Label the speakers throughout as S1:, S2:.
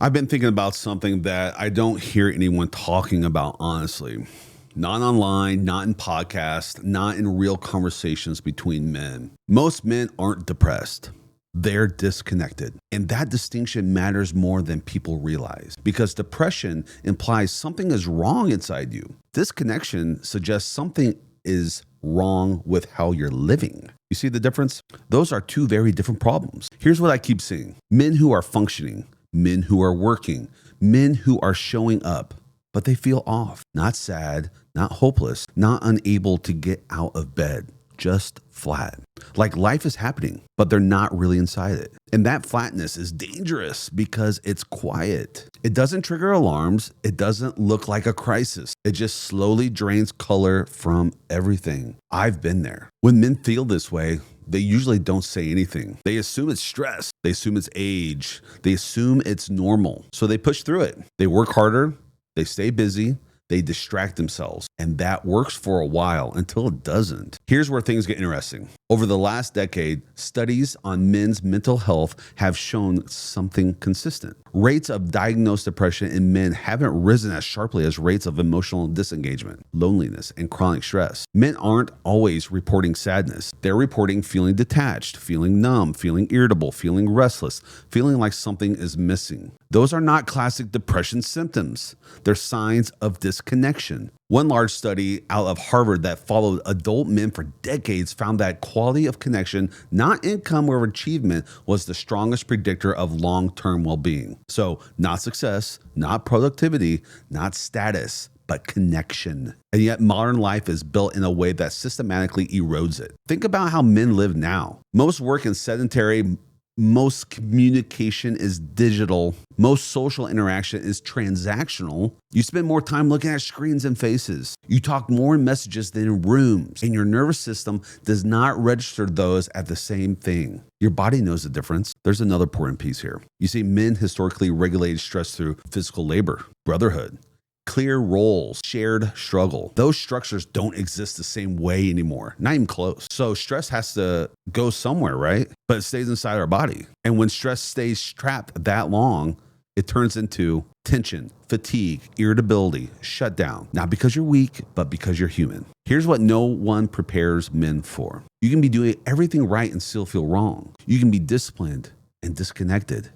S1: I've been thinking about something that I don't hear anyone talking about, honestly. Not online, not in podcasts, not in real conversations between men. Most men aren't depressed. They're disconnected. And that distinction matters more than people realize because depression implies something is wrong inside you. Disconnection suggests something is wrong with how you're living. You see the difference? Those are two very different problems. Here's what I keep seeing. Men who are functioning, men who are working, men who are showing up, but they feel off, not sad, not hopeless, not unable to get out of bed, just flat. Like life is happening, but they're not really inside it. And that flatness is dangerous because it's quiet. It doesn't trigger alarms. It doesn't look like a crisis. It just slowly drains color from everything. I've been there. When men feel this way, they usually don't say anything. They assume it's stress. They assume it's age. They assume it's normal. So they push through it. They work harder. They stay busy. They distract themselves. And that works for a while until it doesn't. Here's where things get interesting. Over the last decade, studies on men's mental health have shown something consistent. Rates of diagnosed depression in men haven't risen as sharply as rates of emotional disengagement, loneliness, and chronic stress. Men aren't always reporting sadness. They're reporting feeling detached, feeling numb, feeling irritable, feeling restless, feeling like something is missing. Those are not classic depression symptoms. They're signs of disconnection. One large study out of Harvard that followed adult men for decades found that quality of connection, not income or achievement, was the strongest predictor of long-term well-being. So not success, not productivity, not status, but connection. And yet modern life is built in a way that systematically erodes it. Think about how men live now. Most work is sedentary. Most communication is digital. Most social interaction is transactional. You spend more time looking at screens and faces. You talk more in messages than in rooms. And your nervous system does not register those at the same thing. Your body knows the difference. There's another important piece here. You see, men historically regulated stress through physical labor, brotherhood, clear roles, shared struggle. Those structures don't exist the same way anymore, not even close. So stress has to go somewhere, right? But it stays inside our body. And when stress stays trapped that long, it turns into tension, fatigue, irritability, shutdown. Not because you're weak, but because you're human. Here's what no one prepares men for. You can be doing everything right and still feel wrong. You can be disciplined and disconnected.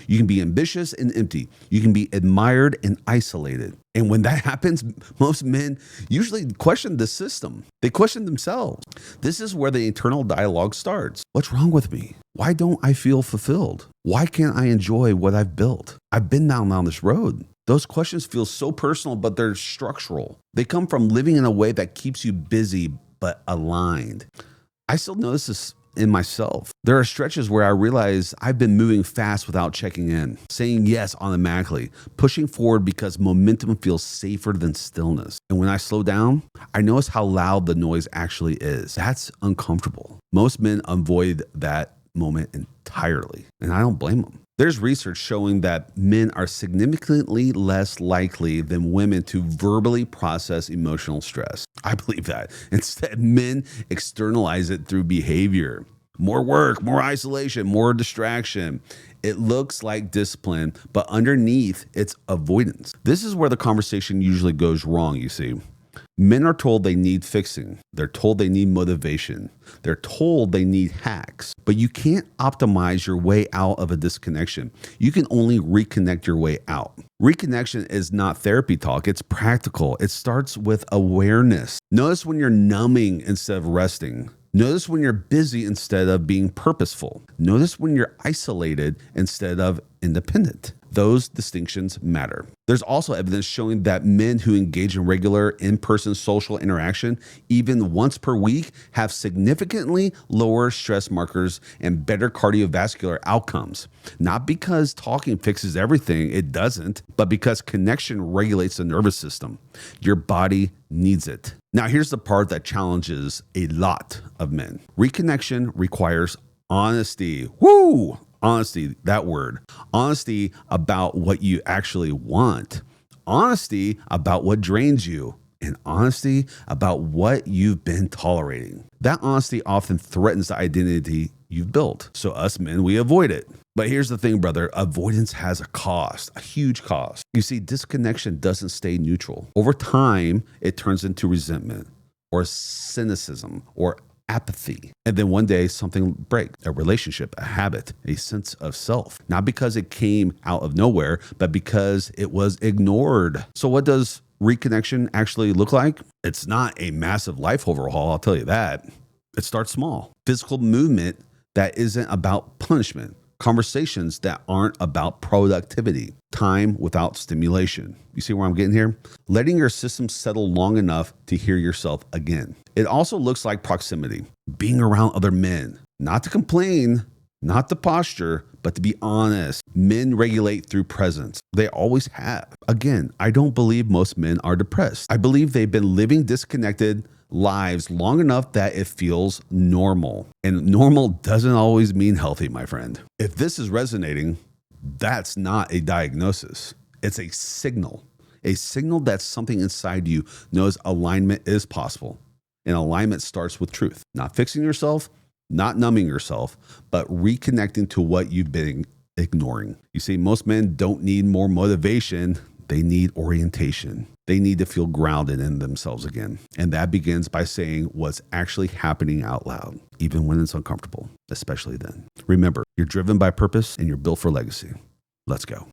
S1: You can be ambitious and empty. You can be admired and isolated. And when that happens, most men usually question the system. They question themselves. This is where the internal dialogue starts. What's wrong with me? Why don't I feel fulfilled? Why can't I enjoy what I've built? I've been down this road. Those questions feel so personal, but they're structural. They come from living in a way that keeps you busy but aligned. I still notice this in myself. There are stretches where I realize I've been moving fast without checking in, saying yes automatically, pushing forward because momentum feels safer than stillness. And when I slow down, I notice how loud the noise actually is. That's uncomfortable. Most men avoid that moment entirely, and I don't blame them. There's research showing that men are significantly less likely than women to verbally process emotional stress. I believe that. Instead, men externalize it through behavior. More work, more isolation, more distraction. It looks like discipline, but underneath, it's avoidance. This is where the conversation usually goes wrong, you see. Men are told they need fixing. They're told they need motivation. They're told they need hacks. But you can't optimize your way out of a disconnection. You can only reconnect your way out. Reconnection is not therapy talk. It's practical. It starts with awareness. Notice when you're numbing instead of resting. Notice when you're busy instead of being purposeful. Notice when you're isolated instead of independent. Those distinctions matter. There's also evidence showing that men who engage in regular in-person social interaction, even once per week, have significantly lower stress markers and better cardiovascular outcomes. Not because talking fixes everything, it doesn't, but because connection regulates the nervous system. Your body needs it. Now, here's the part that challenges a lot of men. Reconnection requires honesty. Woo! Honesty, that word. Honesty about what you actually want. Honesty about what drains you. And honesty about what you've been tolerating. That honesty often threatens the identity you've built. So us men, we avoid it. But here's the thing, brother, avoidance has a cost, a huge cost. You see, disconnection doesn't stay neutral. Over time, it turns into resentment or cynicism or apathy. And then one day something breaks, a relationship, a habit, a sense of self, not because it came out of nowhere, but because it was ignored. So what does reconnection actually look like? It's not a massive life overhaul, I'll tell you that. It starts small. Physical movement that isn't about punishment. Conversations that aren't about productivity. Time without stimulation. You see where I'm getting here? Letting your system settle long enough to hear yourself again. It also looks like proximity. Being around other men. Not to complain, not to posture, but to be honest. Men regulate through presence. They always have. Again, I don't believe most men are depressed. I believe they've been living disconnected lives long enough that it feels normal. And normal doesn't always mean healthy, my friend. If this is resonating, that's not a diagnosis. It's a signal that something inside you knows alignment is possible. And alignment starts with truth, not fixing yourself, not numbing yourself, but reconnecting to what you've been ignoring. You see, most men don't need more motivation. They need orientation. They need to feel grounded in themselves again. And that begins by saying what's actually happening out loud, even when it's uncomfortable, especially then. Remember, you're driven by purpose and you're built for legacy. Let's go.